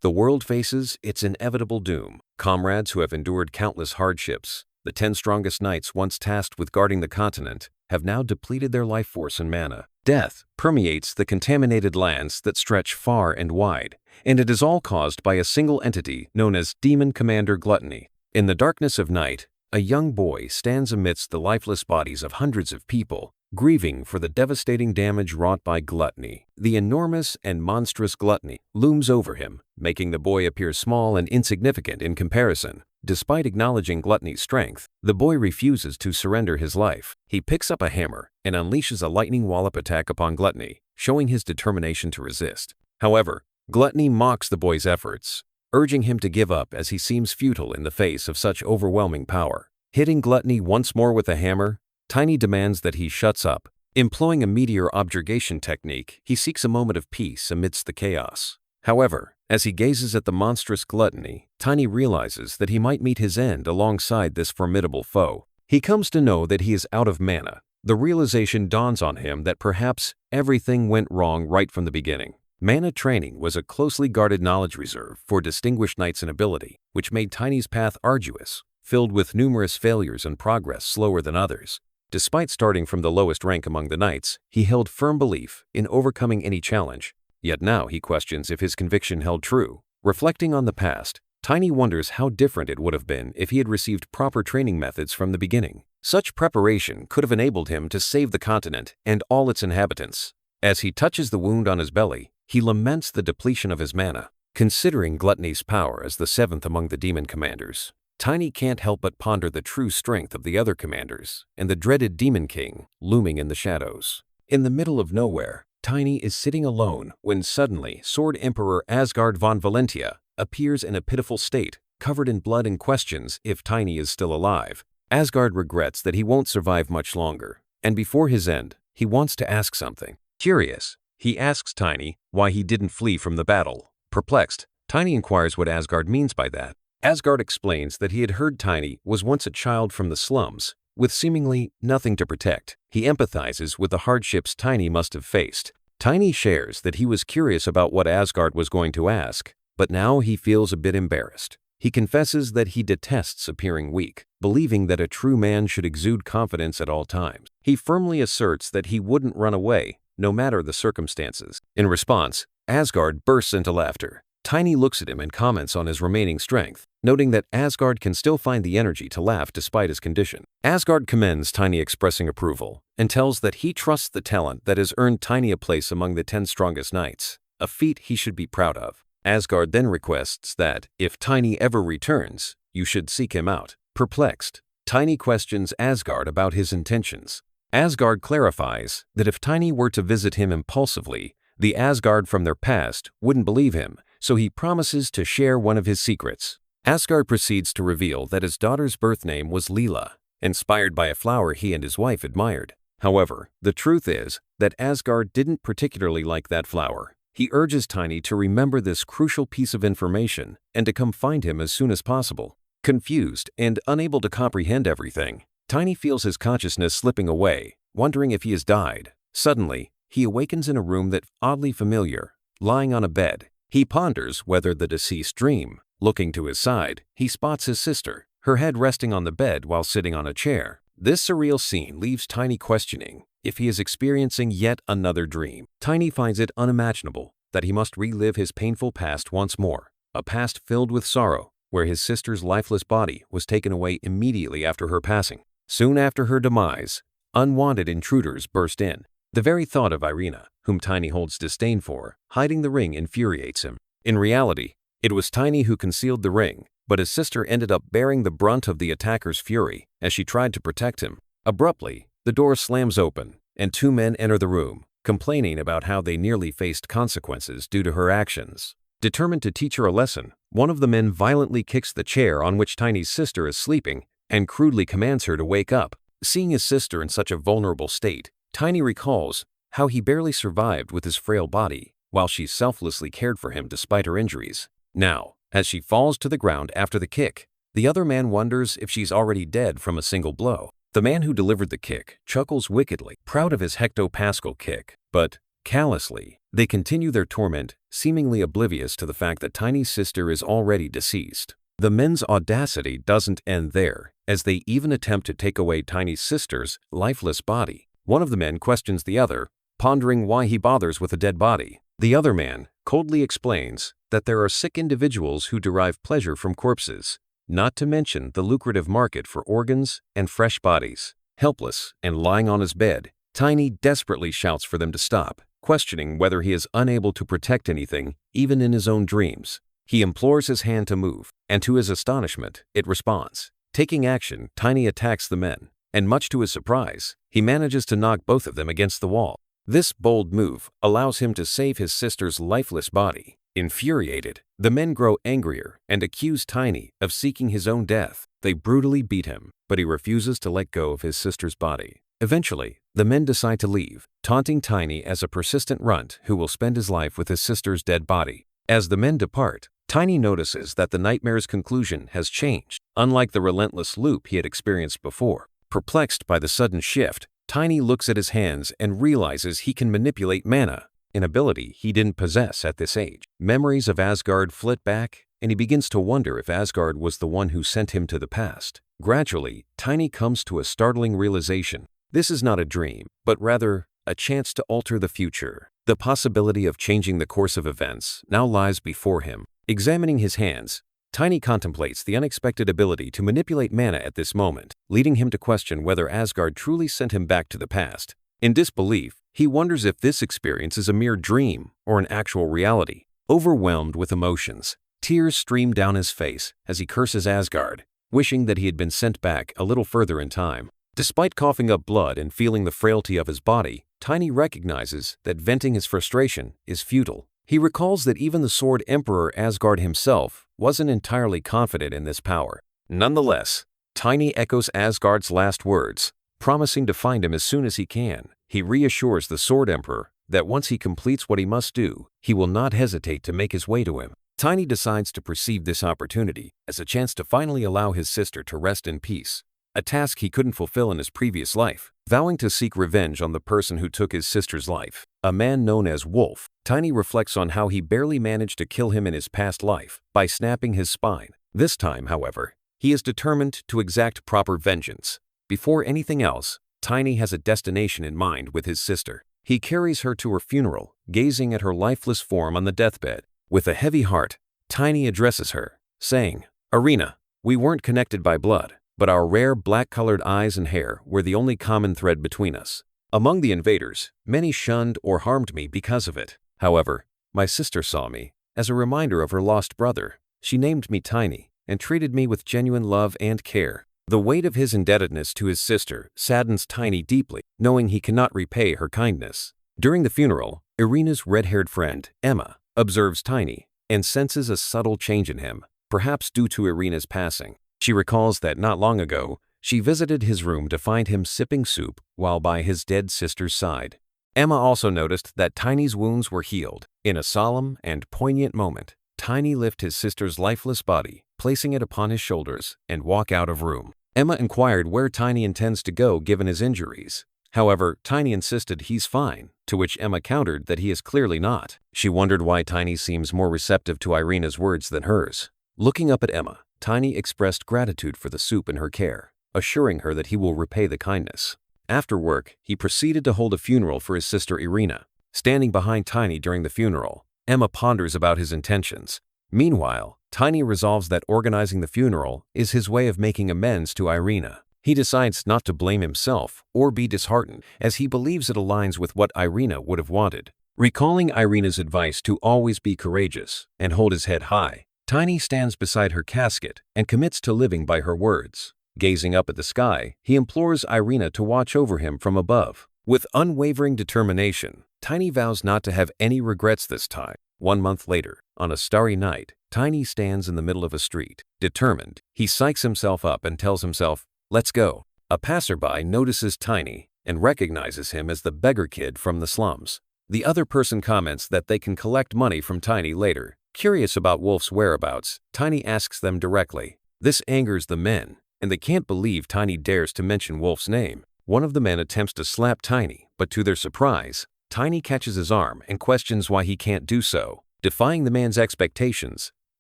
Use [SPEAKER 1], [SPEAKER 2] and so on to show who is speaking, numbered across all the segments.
[SPEAKER 1] The world faces its inevitable doom. Comrades who have endured countless hardships, the 10 strongest knights once tasked with guarding the continent, have now depleted their life force and mana. Death permeates the contaminated lands that stretch far and wide, and it is all caused by a single entity known as Demon Commander Gluttony. In the darkness of night, a young boy stands amidst the lifeless bodies of hundreds of people, grieving for the devastating damage wrought by gluttony. The enormous and monstrous gluttony looms over him, making the boy appear small and insignificant in comparison. Despite acknowledging gluttony's strength, the boy refuses to surrender his life. He picks up a hammer and unleashes a lightning wallop attack upon gluttony, showing his determination to resist. However, gluttony mocks the boy's efforts, urging him to give up as he seems futile in the face of such overwhelming power. Hitting gluttony once more with a hammer, Tiny demands that he shuts up. Employing a meteor objurgation technique, he seeks a moment of peace amidst the chaos. However, as he gazes at the monstrous gluttony, Tiny realizes that he might meet his end alongside this formidable foe. He comes to know that he is out of mana. The realization dawns on him that perhaps everything went wrong right from the beginning. Mana training was a closely guarded knowledge reserve for distinguished knights in ability, which made Tiny's path arduous, filled with numerous failures and progress slower than others. Despite starting from the lowest rank among the knights, he held firm belief in overcoming any challenge. Yet now he questions if his conviction held true. Reflecting on the past, Tiny wonders how different it would have been if he had received proper training methods from the beginning. Such preparation could have enabled him to save the continent and all its inhabitants. As he touches the wound on his belly, he laments the depletion of his mana. Considering Gluttony's power as the 7th among the demon commanders, Tiny can't help but ponder the true strength of the other commanders and the dreaded Demon King looming in the shadows. In the middle of nowhere, Tiny is sitting alone when suddenly Sword Emperor Asgard von Valentia appears in a pitiful state, covered in blood, and questions if Tiny is still alive. Asgard regrets that he won't survive much longer, and before his end, he wants to ask something. Curious, he asks Tiny why he didn't flee from the battle. Perplexed, Tiny inquires what Asgard means by that. Asgard explains that he had heard Tiny was once a child from the slums, with seemingly nothing to protect. He empathizes with the hardships Tiny must have faced. Tiny shares that he was curious about what Asgard was going to ask, but now he feels a bit embarrassed. He confesses that he detests appearing weak, believing that a true man should exude confidence at all times. He firmly asserts that he wouldn't run away, no matter the circumstances. In response, Asgard bursts into laughter. Tiny looks at him and comments on his remaining strength, noting that Asgard can still find the energy to laugh despite his condition. Asgard commends Tiny, expressing approval, and tells that he trusts the talent that has earned Tiny a place among the 10 strongest knights, a feat he should be proud of. Asgard then requests that, if Tiny ever returns, you should seek him out. Perplexed, Tiny questions Asgard about his intentions. Asgard clarifies that if Tiny were to visit him impulsively, the Asgard from their past wouldn't believe him, so he promises to share one of his secrets. Asgard proceeds to reveal that his daughter's birth name was Lila, inspired by a flower he and his wife admired. However, the truth is that Asgard didn't particularly like that flower. He urges Tiny to remember this crucial piece of information and to come find him as soon as possible. Confused and unable to comprehend everything, Tiny feels his consciousness slipping away, wondering if he has died. Suddenly, he awakens in a room that's oddly familiar, lying on a bed. He ponders whether the deceased dream. Looking to his side, he spots his sister, her head resting on the bed while sitting on a chair. This surreal scene leaves Tiny questioning if he is experiencing yet another dream. Tiny finds it unimaginable that he must relive his painful past once more, a past filled with sorrow, where his sister's lifeless body was taken away immediately after her passing. Soon after her demise, unwanted intruders burst in. The very thought of Irina, whom Tiny holds disdain for, hiding the ring infuriates him. In reality, it was Tiny who concealed the ring, but his sister ended up bearing the brunt of the attacker's fury as she tried to protect him. Abruptly, the door slams open, and 2 men enter the room, complaining about how they nearly faced consequences due to her actions. Determined to teach her a lesson, one of the men violently kicks the chair on which Tiny's sister is sleeping and crudely commands her to wake up. Seeing his sister in such a vulnerable state, Tiny recalls how he barely survived with his frail body, while she selflessly cared for him despite her injuries. Now, as she falls to the ground after the kick, the other man wonders if she's already dead from a single blow. The man who delivered the kick chuckles wickedly, proud of his hectopascal kick, but Callously, they continue their torment, seemingly oblivious to the fact that Tiny's sister is already deceased. The men's audacity doesn't end there, as they even attempt to take away Tiny's sister's lifeless body. One of the men questions the other, pondering why he bothers with a dead body. The other man coldly explains that there are sick individuals who derive pleasure from corpses, not to mention the lucrative market for organs and fresh bodies. Helpless and lying on his bed, Tiny desperately shouts for them to stop, questioning whether he is unable to protect anything, even in his own dreams. He implores his hand to move, and to his astonishment, it responds. Taking action, Tiny attacks the men, and much to his surprise, he manages to knock both of them against the wall. This bold move allows him to save his sister's lifeless body. Infuriated, the men grow angrier and accuse Tiny of seeking his own death. They brutally beat him, but he refuses to let go of his sister's body. Eventually, the men decide to leave, taunting Tiny as a persistent runt who will spend his life with his sister's dead body. As the men depart, Tiny notices that the nightmare's conclusion has changed, unlike the relentless loop he had experienced before. Perplexed by the sudden shift, Tiny looks at his hands and realizes he can manipulate mana, an ability he didn't possess at this age. Memories of Asgard flit back, and he begins to wonder if Asgard was the one who sent him to the past. Gradually, Tiny comes to a startling realization. This is not a dream, but rather a chance to alter the future. The possibility of changing the course of events now lies before him. Examining his hands, Tiny contemplates the unexpected ability to manipulate mana at this moment, leading him to question whether Asgard truly sent him back to the past. In disbelief, he wonders if this experience is a mere dream or an actual reality. Overwhelmed with emotions, tears stream down his face as he curses Asgard, wishing that he had been sent back a little further in time. Despite coughing up blood and feeling the frailty of his body, Tiny recognizes that venting his frustration is futile. He recalls that even the Sword Emperor Asgard himself wasn't entirely confident in this power. Nonetheless, Tiny echoes Asgard's last words, promising to find him as soon as he can. He reassures the Sword Emperor that once he completes what he must do, he will not hesitate to make his way to him. Tiny decides to perceive this opportunity as a chance to finally allow his sister to rest in peace, a task he couldn't fulfill in his previous life. Vowing to seek revenge on the person who took his sister's life, a man known as Wolf, Tiny reflects on how he barely managed to kill him in his past life by snapping his spine. This time, however, he is determined to exact proper vengeance. Before anything else, Tiny has a destination in mind with his sister. He carries her to her funeral, gazing at her lifeless form on the deathbed. With a heavy heart, Tiny addresses her, saying, "Irina, we weren't connected by blood, but our rare black-colored eyes and hair were the only common thread between us. Among the invaders, many shunned or harmed me because of it. However, my sister saw me as a reminder of her lost brother. She named me Tiny and treated me with genuine love and care." The weight of his indebtedness to his sister saddens Tiny deeply, knowing he cannot repay her kindness. During the funeral, Irina's red-haired friend, Emma, observes Tiny and senses a subtle change in him, perhaps due to Irina's passing. She recalls that not long ago, she visited his room to find him sipping soup while by his dead sister's side. Emma also noticed that Tiny's wounds were healed. In a solemn and poignant moment, Tiny lifts his sister's lifeless body, placing it upon his shoulders, and walk out of room. Emma inquired where Tiny intends to go given his injuries. However, Tiny insisted he's fine, to which Emma countered that he is clearly not. She wondered why Tiny seems more receptive to Irina's words than hers. Looking up at Emma, Tiny expressed gratitude for the soup and her care, assuring her that he will repay the kindness. After work, he proceeded to hold a funeral for his sister Irina. Standing behind Tiny during the funeral, Emma ponders about his intentions. Meanwhile, Tiny resolves that organizing the funeral is his way of making amends to Irina. He decides not to blame himself or be disheartened, as he believes it aligns with what Irina would have wanted. Recalling Irina's advice to always be courageous and hold his head high, Tiny stands beside her casket and commits to living by her words. Gazing up at the sky, he implores Irina to watch over him from above. With unwavering determination, Tiny vows not to have any regrets this time. 1 month later, on a starry night, Tiny stands in the middle of a street. Determined, he psychs himself up and tells himself, "Let's go." A passerby notices Tiny and recognizes him as the beggar kid from the slums. The other person comments that they can collect money from Tiny later. Curious about Wolf's whereabouts, Tiny asks them directly. This angers the men, and they can't believe Tiny dares to mention Wolf's name. One of the men attempts to slap Tiny, but to their surprise, Tiny catches his arm and questions why he can't do so. Defying the man's expectations,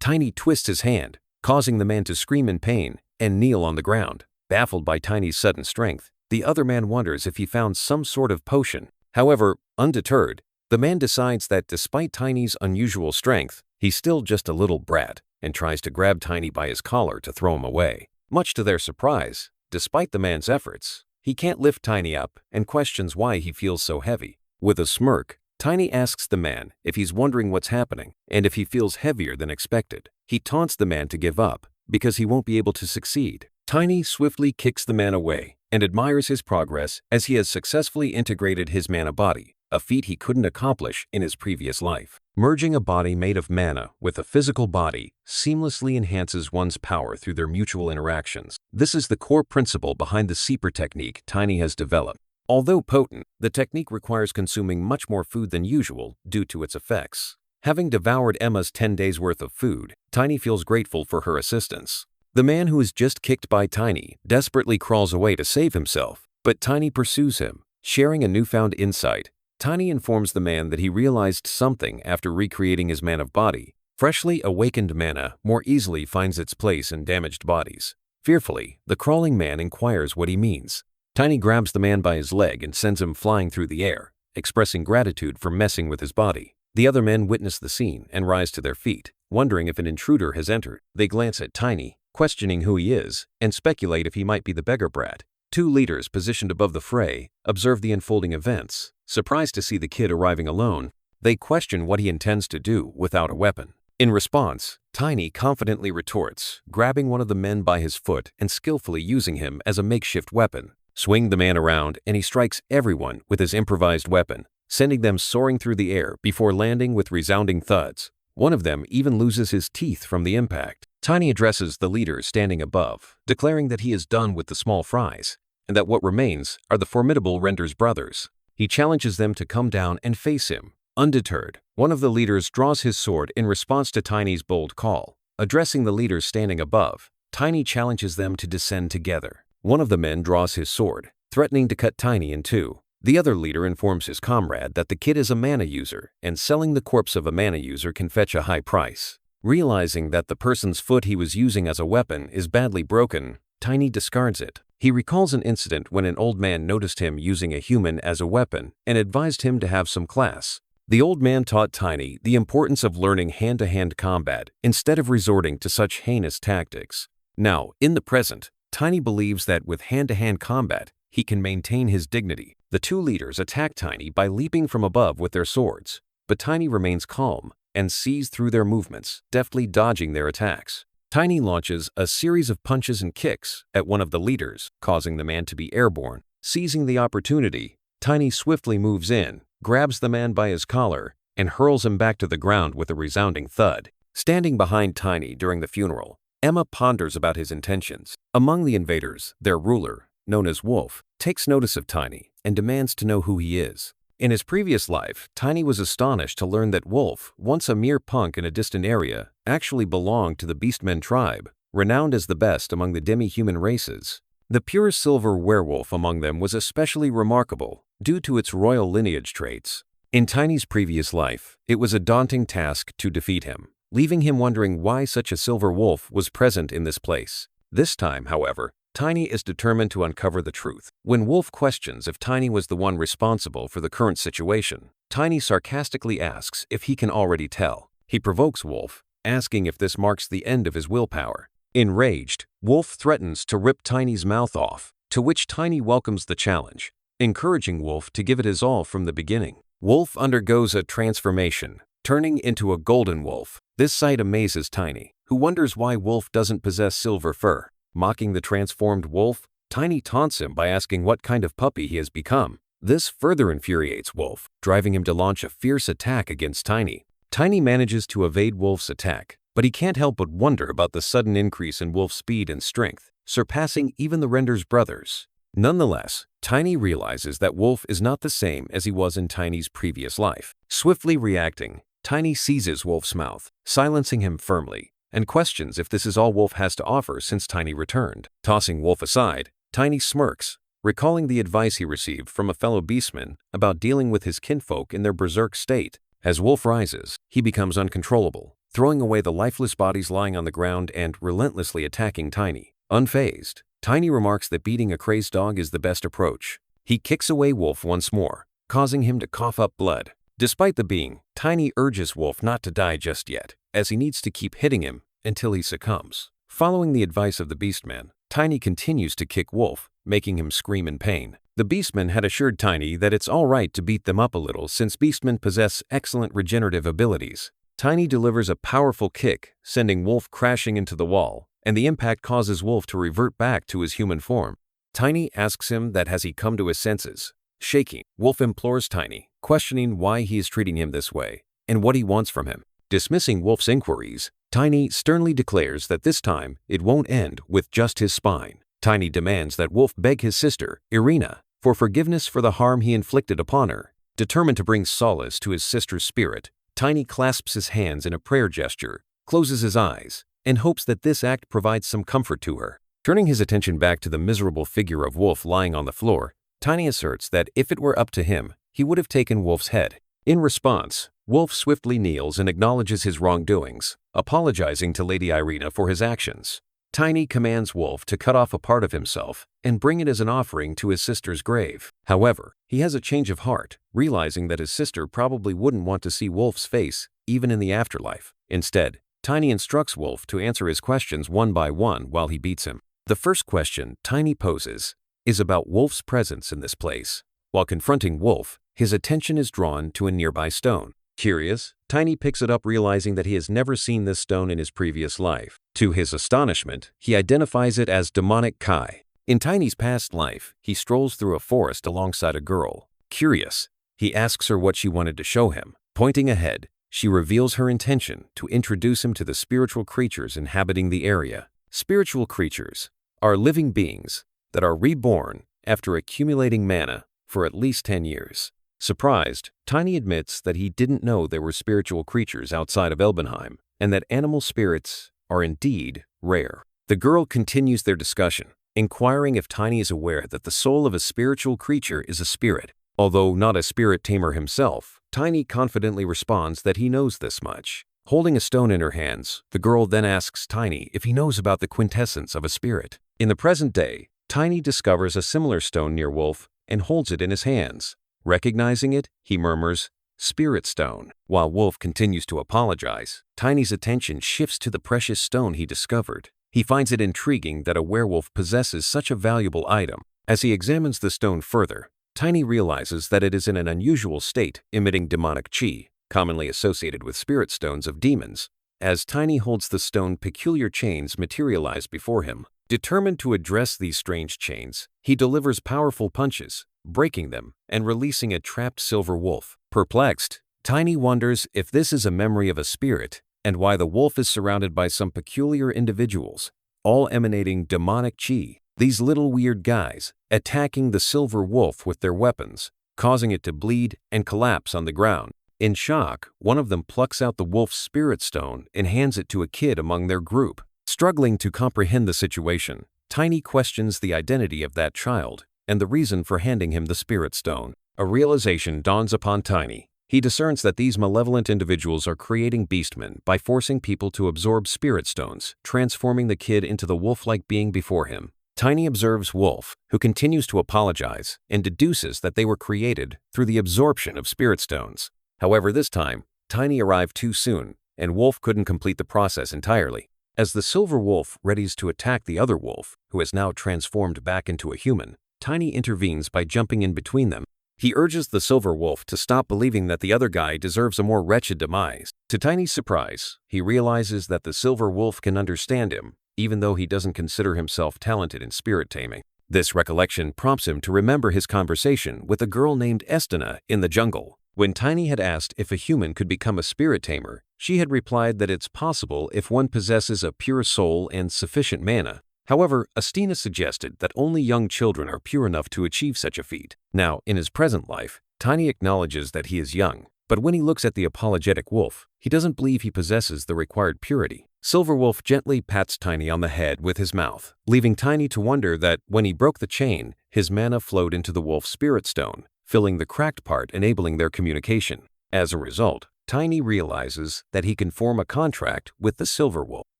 [SPEAKER 1] Tiny twists his hand, causing the man to scream in pain and kneel on the ground. Baffled by Tiny's sudden strength, the other man wonders if he found some sort of potion. However, undeterred, the man decides that despite Tiny's unusual strength, he's still just a little brat and tries to grab Tiny by his collar to throw him away. Much to their surprise, despite the man's efforts, he can't lift Tiny up and questions why he feels so heavy. With a smirk, Tiny asks the man if he's wondering what's happening and if he feels heavier than expected. He taunts the man to give up because he won't be able to succeed. Tiny swiftly kicks the man away and admires his progress as he has successfully integrated his mana body, a feat he couldn't accomplish in his previous life. Merging a body made of mana with a physical body seamlessly enhances one's power through their mutual interactions. This is the core principle behind the Seeper technique Tiny has developed. Although potent, the technique requires consuming much more food than usual due to its effects. Having devoured Emma's 10 days' worth of food, Tiny feels grateful for her assistance. The man who is just kicked by Tiny desperately crawls away to save himself, but Tiny pursues him. Sharing a newfound insight, Tiny informs the man that he realized something after recreating his mana body. Freshly awakened mana more easily finds its place in damaged bodies. Fearfully, the crawling man inquires what he means. Tiny grabs the man by his leg and sends him flying through the air, expressing gratitude for messing with his body. The other men witness the scene and rise to their feet, wondering if an intruder has entered. They glance at Tiny, questioning who he is, and speculate if he might be the beggar brat. Two leaders positioned above the fray observe the unfolding events. Surprised to see the kid arriving alone, they question what he intends to do without a weapon. In response, Tiny confidently retorts, grabbing one of the men by his foot and skillfully using him as a makeshift weapon. Swing the man around and he strikes everyone with his improvised weapon, sending them soaring through the air before landing with resounding thuds. One of them even loses his teeth from the impact. Tiny addresses the leaders standing above, declaring that he is done with the small fries, and that what remains are the formidable Render's brothers. He challenges them to come down and face him. Undeterred, one of the leaders draws his sword in response to Tiny's bold call. Addressing the leaders standing above, Tiny challenges them to descend together. One of the men draws his sword, threatening to cut Tiny in two. The other leader informs his comrade that the kid is a mana user, and selling the corpse of a mana user can fetch a high price. Realizing that the person's foot he was using as a weapon is badly broken, Tiny discards it. He recalls an incident when an old man noticed him using a human as a weapon and advised him to have some class. The old man taught Tiny the importance of learning hand-to-hand combat instead of resorting to such heinous tactics. Now, in the present, Tiny believes that with hand-to-hand combat, he can maintain his dignity. The two leaders attack Tiny by leaping from above with their swords, but Tiny remains calm and sees through their movements, deftly dodging their attacks. Tiny launches a series of punches and kicks at one of the leaders, causing the man to be airborne. Seizing the opportunity, Tiny swiftly moves in, grabs the man by his collar, and hurls him back to the ground with a resounding thud. Standing behind Tiny during the funeral, Emma ponders about his intentions. Among the invaders, their ruler, known as Wolf, takes notice of Tiny and demands to know who he is. In his previous life, Tiny was astonished to learn that Wolf, once a mere punk in a distant area, actually belonged to the Beastmen tribe, renowned as the best among the demi-human races. The pure silver werewolf among them was especially remarkable due to its royal lineage traits. In Tiny's previous life, it was a daunting task to defeat him, leaving him wondering why such a silver wolf was present in this place. This time, however, Tiny is determined to uncover the truth. When Wolf questions if Tiny was the one responsible for the current situation, Tiny sarcastically asks if he can already tell. He provokes Wolf, asking if this marks the end of his willpower. Enraged, Wolf threatens to rip Tiny's mouth off, to which Tiny welcomes the challenge, encouraging Wolf to give it his all from the beginning. Wolf undergoes a transformation, turning into a golden wolf. This sight amazes Tiny, who wonders why Wolf doesn't possess silver fur. Mocking the transformed wolf, Tiny taunts him by asking what kind of puppy he has become. This further infuriates Wolf, driving him to launch a fierce attack against Tiny. Tiny manages to evade Wolf's attack, but he can't help but wonder about the sudden increase in Wolf's speed and strength, surpassing even the Render's brothers. Nonetheless, Tiny realizes that Wolf is not the same as he was in Tiny's previous life. Swiftly reacting, Tiny seizes Wolf's mouth, silencing him firmly, and questions if this is all Wolf has to offer since Tiny returned. Tossing Wolf aside, Tiny smirks, recalling the advice he received from a fellow beastman about dealing with his kinfolk in their berserk state. As Wolf rises, he becomes uncontrollable, throwing away the lifeless bodies lying on the ground and relentlessly attacking Tiny. Unfazed, Tiny remarks that beating a crazed dog is the best approach. He kicks away Wolf once more, causing him to cough up blood. Despite the beating, Tiny urges Wolf not to die just yet, as he needs to keep hitting him until he succumbs. Following the advice of the Beastman, Tiny continues to kick Wolf, making him scream in pain. The Beastman had assured Tiny that it's alright to beat them up a little since Beastmen possess excellent regenerative abilities. Tiny delivers a powerful kick, sending Wolf crashing into the wall, and the impact causes Wolf to revert back to his human form. Tiny asks him that has he come to his senses. Shaking, Wolf implores Tiny, questioning why he is treating him this way, and what he wants from him. Dismissing Wolf's inquiries, Tiny sternly declares that this time it won't end with just his spine. Tiny demands that Wolf beg his sister, Irina, for forgiveness for the harm he inflicted upon her. Determined to bring solace to his sister's spirit, Tiny clasps his hands in a prayer gesture, closes his eyes, and hopes that this act provides some comfort to her. Turning his attention back to the miserable figure of Wolf lying on the floor, Tiny asserts that if it were up to him, he would have taken Wolf's head. In response, Wolf swiftly kneels and acknowledges his wrongdoings, apologizing to Lady Irina for his actions. Tiny commands Wolf to cut off a part of himself and bring it as an offering to his sister's grave. However, he has a change of heart, realizing that his sister probably wouldn't want to see Wolf's face, even in the afterlife. Instead, Tiny instructs Wolf to answer his questions one by one while he beats him. The first question Tiny poses is about Wolf's presence in this place. While confronting Wolf, his attention is drawn to a nearby stone. Curious, Tiny picks it up, realizing that he has never seen this stone in his previous life. To his astonishment, he identifies it as demonic Kai. In Tiny's past life, he strolls through a forest alongside a girl. Curious, he asks her what she wanted to show him. Pointing ahead, she reveals her intention to introduce him to the spiritual creatures inhabiting the area. Spiritual creatures are living beings that are reborn after accumulating mana for at least 10 years. Surprised, Tiny admits that he didn't know there were spiritual creatures outside of Elbenheim, and that animal spirits are indeed rare. The girl continues their discussion, inquiring if Tiny is aware that the soul of a spiritual creature is a spirit. Although not a spirit tamer himself, Tiny confidently responds that he knows this much. Holding a stone in her hands, the girl then asks Tiny if he knows about the quintessence of a spirit. In the present day, Tiny discovers a similar stone near Wolf and holds it in his hands. Recognizing it, he murmurs, "Spirit stone." While Wolf continues to apologize, Tiny's attention shifts to the precious stone he discovered. He finds it intriguing that a werewolf possesses such a valuable item. As he examines the stone further, Tiny realizes that it is in an unusual state, emitting demonic chi, commonly associated with spirit stones of demons. As Tiny holds the stone, peculiar chains materialize before him. Determined to address these strange chains, he delivers powerful punches, breaking them and releasing a trapped silver wolf. Perplexed, Tiny wonders if this is a memory of a spirit and why the wolf is surrounded by some peculiar individuals, all emanating demonic chi. These little weird guys attacking the silver wolf with their weapons, causing it to bleed and collapse on the ground. In shock, one of them plucks out the wolf's spirit stone and hands it to a kid among their group. Struggling to comprehend the situation, Tiny questions the identity of that child and the reason for handing him the spirit stone. A realization dawns upon Tiny. He discerns that these malevolent individuals are creating beastmen by forcing people to absorb spirit stones, transforming the kid into the wolf-like being before him. Tiny observes Wolf, who continues to apologize, and deduces that they were created through the absorption of spirit stones. However, this time, Tiny arrived too soon, and Wolf couldn't complete the process entirely. As the silver wolf readies to attack the other wolf, who has now transformed back into a human, Tiny intervenes by jumping in between them. He urges the silver wolf to stop believing that the other guy deserves a more wretched demise. To Tiny's surprise, he realizes that the silver wolf can understand him, even though he doesn't consider himself talented in spirit taming. This recollection prompts him to remember his conversation with a girl named Estina in the jungle. When Tiny had asked if a human could become a spirit tamer, she had replied that it's possible if one possesses a pure soul and sufficient mana. However, Estina suggested that only young children are pure enough to achieve such a feat. Now, in his present life, Tiny acknowledges that he is young, but when he looks at the apologetic wolf, he doesn't believe he possesses the required purity. Silver Wolf gently pats Tiny on the head with his mouth, leaving Tiny to wonder that when he broke the chain, his mana flowed into the wolf's spirit stone, filling the cracked part, enabling their communication. As a result, Tiny realizes that he can form a contract with the Silver Wolf.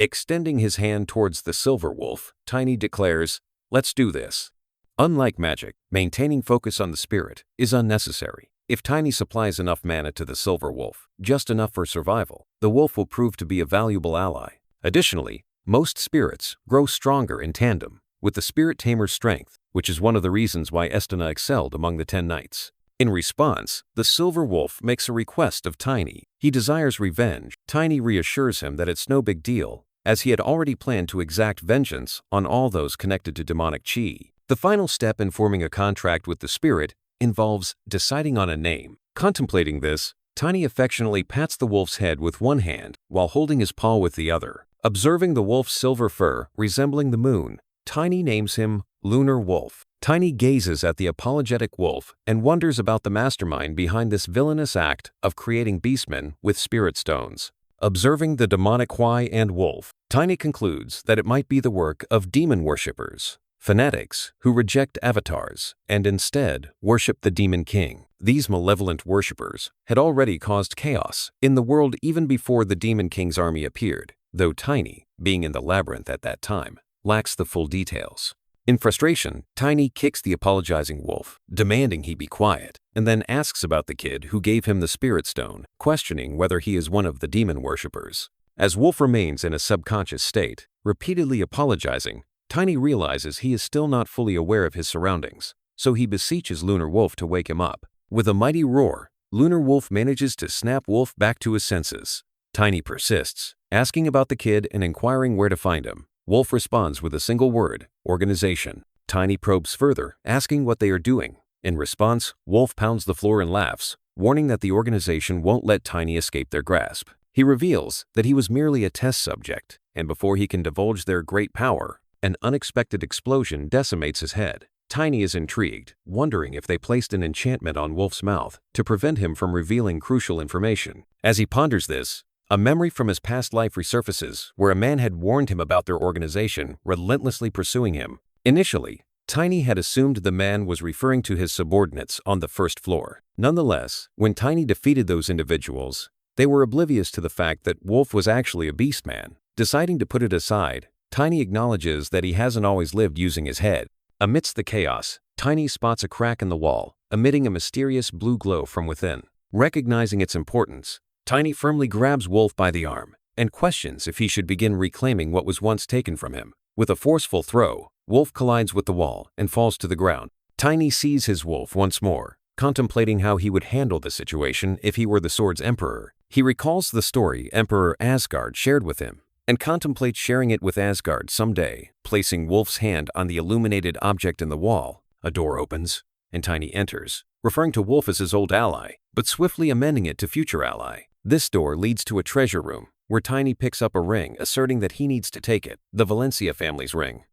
[SPEAKER 1] Extending his hand towards the Silver Wolf, Tiny declares, "Let's do this." Unlike magic, maintaining focus on the spirit is unnecessary. If Tiny supplies enough mana to the Silver Wolf, just enough for survival, the wolf will prove to be a valuable ally. Additionally, most spirits grow stronger in tandem with the spirit tamer's strength, which is one of the reasons why Estina excelled among the 10 knights. In response, the Silver Wolf makes a request of Tiny. He desires revenge. Tiny reassures him that it's no big deal, as he had already planned to exact vengeance on all those connected to demonic chi. The final step in forming a contract with the spirit involves deciding on a name. Contemplating this, Tiny affectionately pats the wolf's head with one hand while holding his paw with the other. Observing the wolf's silver fur resembling the moon, Tiny names him Lunar Wolf. Tiny gazes at the apologetic wolf and wonders about the mastermind behind this villainous act of creating beastmen with spirit stones. Observing the demonic Hwai and wolf, Tiny concludes that it might be the work of demon worshippers, fanatics who reject avatars and instead worship the Demon King. These malevolent worshippers had already caused chaos in the world even before the Demon King's army appeared, though Tiny, being in the labyrinth at that time, lacks the full details. In frustration, Tiny kicks the apologizing wolf, demanding he be quiet, and then asks about the kid who gave him the spirit stone, questioning whether he is one of the demon worshippers. As Wolf remains in a subconscious state, repeatedly apologizing, Tiny realizes he is still not fully aware of his surroundings, so he beseeches Lunar Wolf to wake him up. With a mighty roar, Lunar Wolf manages to snap Wolf back to his senses. Tiny persists, asking about the kid and inquiring where to find him. Wolf responds with a single word, organization. Tiny probes further, asking what they are doing. In response, Wolf pounds the floor and laughs, warning that the organization won't let Tiny escape their grasp. He reveals that he was merely a test subject, and before he can divulge their great power, an unexpected explosion decimates his head. Tiny is intrigued, wondering if they placed an enchantment on Wolf's mouth to prevent him from revealing crucial information. As he ponders this, a memory from his past life resurfaces, where a man had warned him about their organization relentlessly pursuing him. Initially, Tiny had assumed the man was referring to his subordinates on the first floor. Nonetheless, when Tiny defeated those individuals, they were oblivious to the fact that Wolf was actually a beastman. Deciding to put it aside, Tiny acknowledges that he hasn't always lived using his head. Amidst the chaos, Tiny spots a crack in the wall, emitting a mysterious blue glow from within. Recognizing its importance, Tiny firmly grabs Wolf by the arm and questions if he should begin reclaiming what was once taken from him. With a forceful throw, Wolf collides with the wall and falls to the ground. Tiny sees his wolf once more, contemplating how he would handle the situation if he were the sword's emperor. He recalls the story Emperor Asgard shared with him and contemplates sharing it with Asgard someday. Placing Wolf's hand on the illuminated object in the wall, a door opens and Tiny enters, referring to Wolf as his old ally, but swiftly amending it to future ally. This door leads to a treasure room, where Tiny picks up a ring asserting that he needs to take it, the Valencia family's ring.